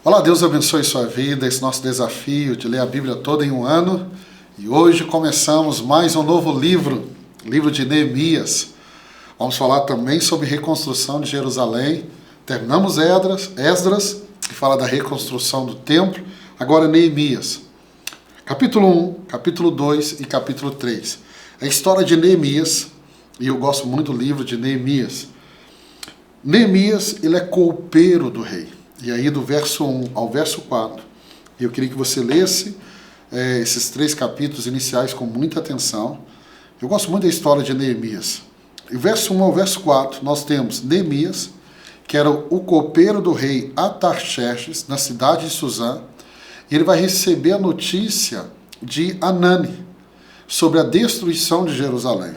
Olá, Deus abençoe sua vida, esse nosso desafio de ler a Bíblia toda em um ano. E hoje começamos mais um novo livro, livro de Neemias. Vamos falar também sobre reconstrução de Jerusalém. Terminamos Esdras, que fala da reconstrução do templo. Agora Neemias. Capítulo 1, capítulo 2 e capítulo 3. A história de Neemias, e eu gosto muito do livro de Neemias. Neemias, ele é copeiro do rei. E aí do verso 1 ao verso 4, eu queria que você lesse esses 3 capítulos iniciais com muita atenção. Eu gosto muito da história de Neemias. E verso 1 ao verso 4, nós temos Neemias, que era o copeiro do rei Atarxerxes, na cidade de Suzã, e ele vai receber a notícia de Anani sobre a destruição de Jerusalém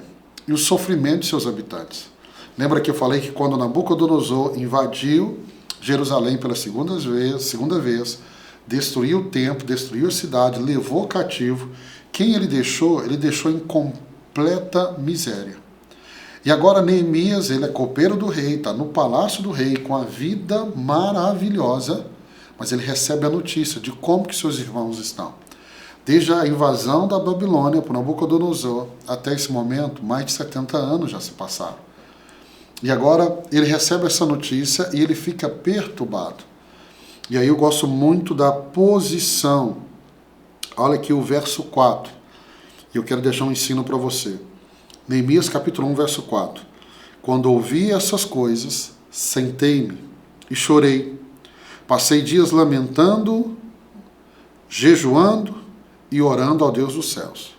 e o sofrimento de seus habitantes. Lembra que eu falei que quando Nabucodonosor invadiu Jerusalém pela segunda vez, destruiu o templo, destruiu a cidade, levou cativo. Quem ele deixou? Ele deixou em completa miséria. E agora Neemias, ele é copeiro do rei, está no palácio do rei, com a vida maravilhosa, mas ele recebe a notícia de como que seus irmãos estão. Desde a invasão da Babilônia por Nabucodonosor até esse momento, mais de 70 anos já se passaram. E agora ele recebe essa notícia e ele fica perturbado. E aí eu gosto muito da posição. Olha aqui o verso 4. E eu quero deixar um ensino para você. Neemias capítulo 1, verso 4. Quando ouvi essas coisas, sentei-me e chorei. Passei dias lamentando, jejuando e orando ao Deus dos céus.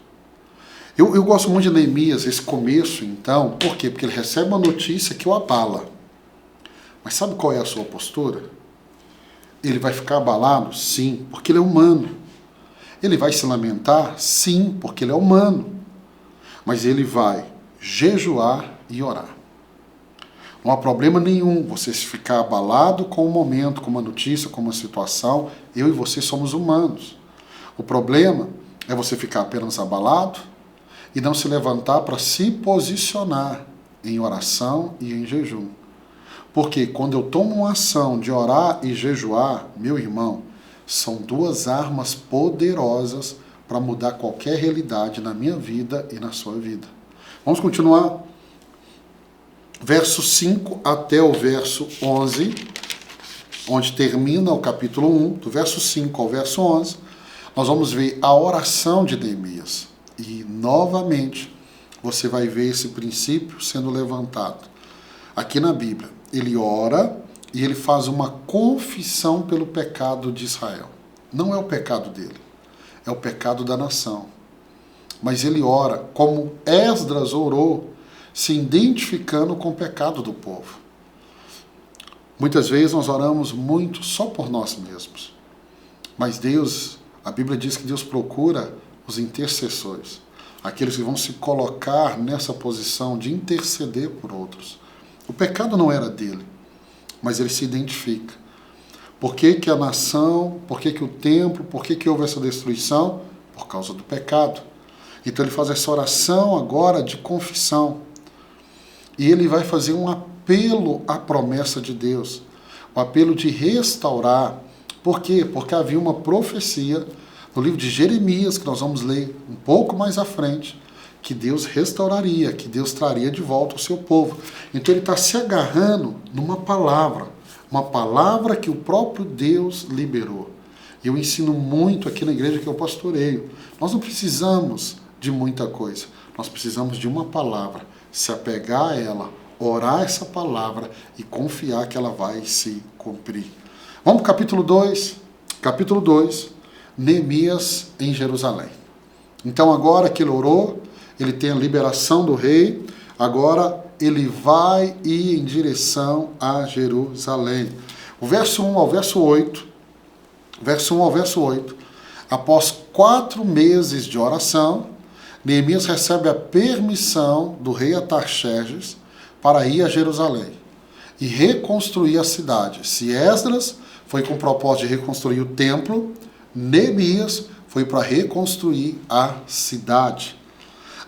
Eu gosto muito de Neemias, esse começo, então. Por quê? Porque ele recebe uma notícia que o abala. Mas sabe qual é a sua postura? Ele vai ficar abalado? Sim, porque ele é humano. Ele vai se lamentar? Sim, porque ele é humano. Mas ele vai jejuar e orar. Não há problema nenhum você ficar abalado com o momento, com uma notícia, com uma situação. Eu e você somos humanos. O problema é você ficar apenas abalado e não se levantar para se posicionar em oração e em jejum. Porque quando eu tomo uma ação de orar e jejuar, meu irmão, são 2 armas poderosas para mudar qualquer realidade na minha vida e na sua vida. Vamos continuar. Verso 5 até o verso 11, onde termina o capítulo 1, do verso 5 ao verso 11, nós vamos ver a oração de Neemias. E, novamente, você vai ver esse princípio sendo levantado. Aqui na Bíblia, ele ora e ele faz uma confissão pelo pecado de Israel. Não é o pecado dele, é o pecado da nação. Mas ele ora como Esdras orou, se identificando com o pecado do povo. Muitas vezes nós oramos muito só por nós mesmos. Mas Deus, a Bíblia diz que Deus procura os intercessores, aqueles que vão se colocar nessa posição de interceder por outros. O pecado não era dele, mas ele se identifica. Por que que a nação, por que que o templo, por que que houve essa destruição? Por causa do pecado. Então ele faz essa oração agora de confissão. E ele vai fazer um apelo à promessa de Deus, um apelo de restaurar. Por quê? Porque havia uma profecia no livro de Jeremias, que nós vamos ler um pouco mais à frente, que Deus restauraria, que Deus traria de volta o seu povo. Então ele está se agarrando numa palavra, uma palavra que o próprio Deus liberou. Eu ensino muito aqui na igreja que eu pastoreio. Nós não precisamos de muita coisa, nós precisamos de uma palavra, se apegar a ela, orar essa palavra e confiar que ela vai se cumprir. Vamos para o capítulo 2. Capítulo 2. Neemias em Jerusalém. Então agora que ele orou, ele tem a liberação do rei, agora ele vai ir em direção a Jerusalém. O verso 1 ao verso 8, após 4 meses de oração, Neemias recebe a permissão do rei Atarxerxes para ir a Jerusalém e reconstruir a cidade. Se Esdras foi com o propósito de reconstruir o templo, Neemias foi para reconstruir a cidade.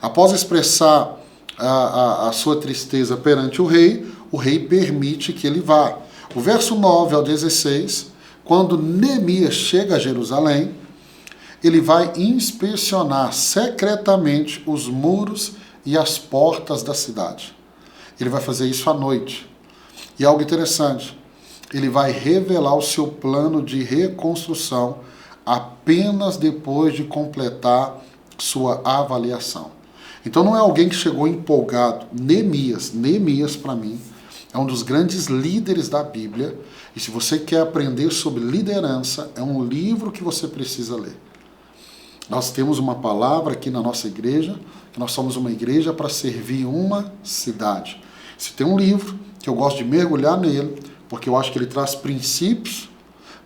Após expressar a sua tristeza perante o rei permite que ele vá. O verso 9 ao 16 quando Neemias chega a Jerusalém, ele vai inspecionar secretamente os muros e as portas da cidade. Ele vai fazer isso à noite. E algo interessante, ele vai revelar o seu plano de reconstrução apenas depois de completar sua avaliação. Então não é alguém que chegou empolgado. Neemias para mim, é um dos grandes líderes da Bíblia. E se você quer aprender sobre liderança, é um livro que você precisa ler. Nós temos uma palavra aqui na nossa igreja, que nós somos uma igreja para servir uma cidade. Se tem um livro que eu gosto de mergulhar nele, porque eu acho que ele traz princípios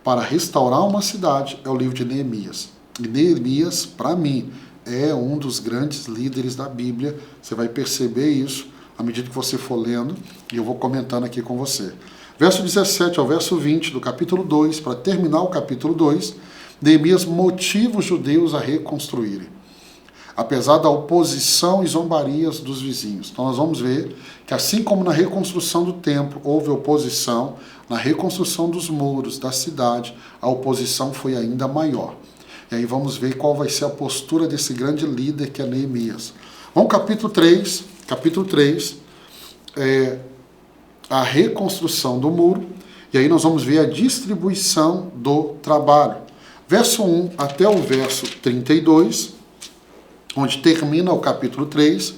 para restaurar uma cidade, é o livro de Neemias. E Neemias, para mim, é um dos grandes líderes da Bíblia. Você vai perceber isso à medida que você for lendo, e eu vou comentando aqui com você. Verso 17 ao verso 20 do capítulo 2, para terminar o capítulo 2, Neemias motiva os judeus a reconstruírem, apesar da oposição e zombarias dos vizinhos. Então nós vamos ver que assim como na reconstrução do templo houve oposição, na reconstrução dos muros da cidade, a oposição foi ainda maior. E aí vamos ver qual vai ser a postura desse grande líder que é Neemias. Vamos ao capítulo 3. Capítulo 3 é a reconstrução do muro, e aí nós vamos ver a distribuição do trabalho. Verso 1 até o verso 32, onde termina o capítulo 3,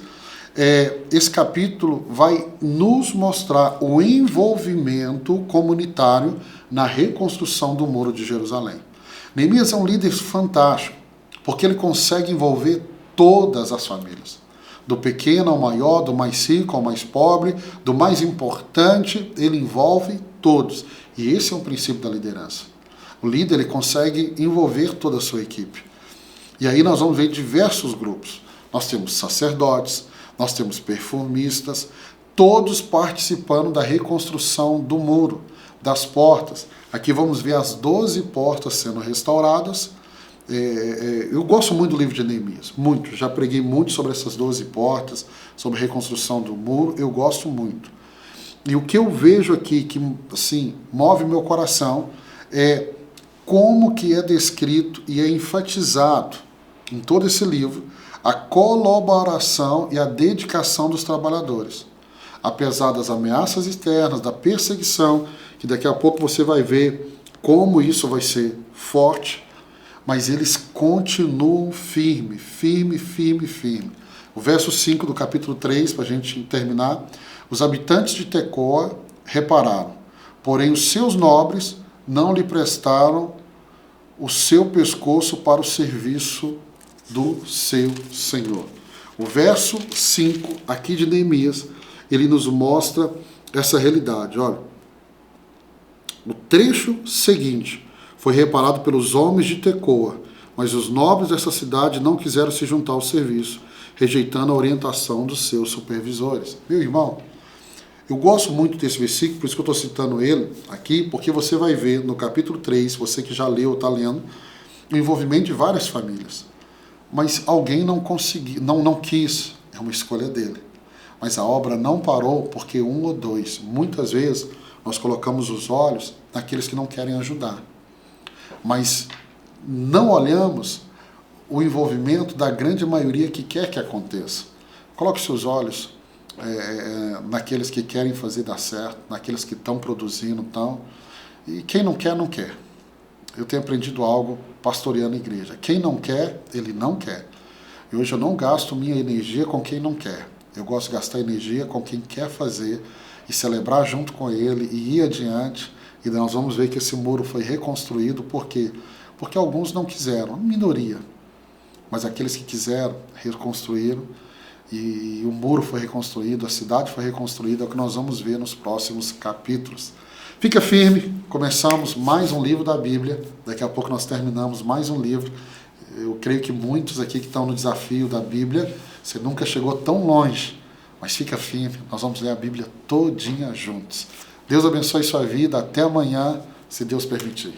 esse capítulo vai nos mostrar o envolvimento comunitário na reconstrução do Muro de Jerusalém. Neemias é um líder fantástico, porque ele consegue envolver todas as famílias, do pequeno ao maior, do mais rico ao mais pobre, do mais importante, ele envolve todos. E esse é um princípio da liderança. O líder ele consegue envolver toda a sua equipe. E aí nós vamos ver diversos grupos. Nós temos sacerdotes, nós temos perfumistas, todos participando da reconstrução do muro, das portas. Aqui vamos ver as 12 portas sendo restauradas. Eu gosto muito do livro de Neemias, muito. Já preguei muito sobre essas 12 portas, sobre a reconstrução do muro, eu gosto muito. E o que eu vejo aqui que assim, move meu coração é como que é descrito e é enfatizado em todo esse livro a colaboração e a dedicação dos trabalhadores. Apesar das ameaças externas, da perseguição, que daqui a pouco você vai ver como isso vai ser forte, mas eles continuam firme. O verso 5 do capítulo 3, para a gente terminar, os habitantes de Tecoa repararam, porém os seus nobres não lhe prestaram o seu pescoço para o serviço do seu Senhor. O verso 5 aqui de Neemias, ele nos mostra essa realidade. Olha, o trecho seguinte foi reparado pelos homens de Tecoa, mas os nobres dessa cidade não quiseram se juntar ao serviço, rejeitando a orientação dos seus supervisores. Meu irmão, eu gosto muito desse versículo, por isso que eu estou citando ele aqui, porque você vai ver no capítulo 3, você que já leu ou está lendo, o envolvimento de várias famílias. Mas alguém não conseguiu, não quis, é uma escolha dele. Mas a obra não parou porque um ou dois, muitas vezes, nós colocamos os olhos naqueles que não querem ajudar. Mas não olhamos o envolvimento da grande maioria que quer que aconteça. Coloque seus olhos naqueles que querem fazer dar certo, naqueles que estão produzindo, e quem não quer, não quer. Eu tenho aprendido algo pastoreando a igreja. Quem não quer, ele não quer. E hoje eu não gasto minha energia com quem não quer. Eu gosto de gastar energia com quem quer fazer e celebrar junto com ele e ir adiante. E nós vamos ver que esse muro foi reconstruído. Por quê? Porque alguns não quiseram, minoria. Mas aqueles que quiseram, reconstruíram. E o muro foi reconstruído, a cidade foi reconstruída, é o que nós vamos ver nos próximos capítulos. Fica firme, começamos mais um livro da Bíblia, daqui a pouco nós terminamos mais um livro. Eu creio que muitos aqui que estão no desafio da Bíblia, você nunca chegou tão longe, mas fica firme, nós vamos ler a Bíblia todinha juntos. Deus abençoe sua vida, até amanhã, se Deus permitir.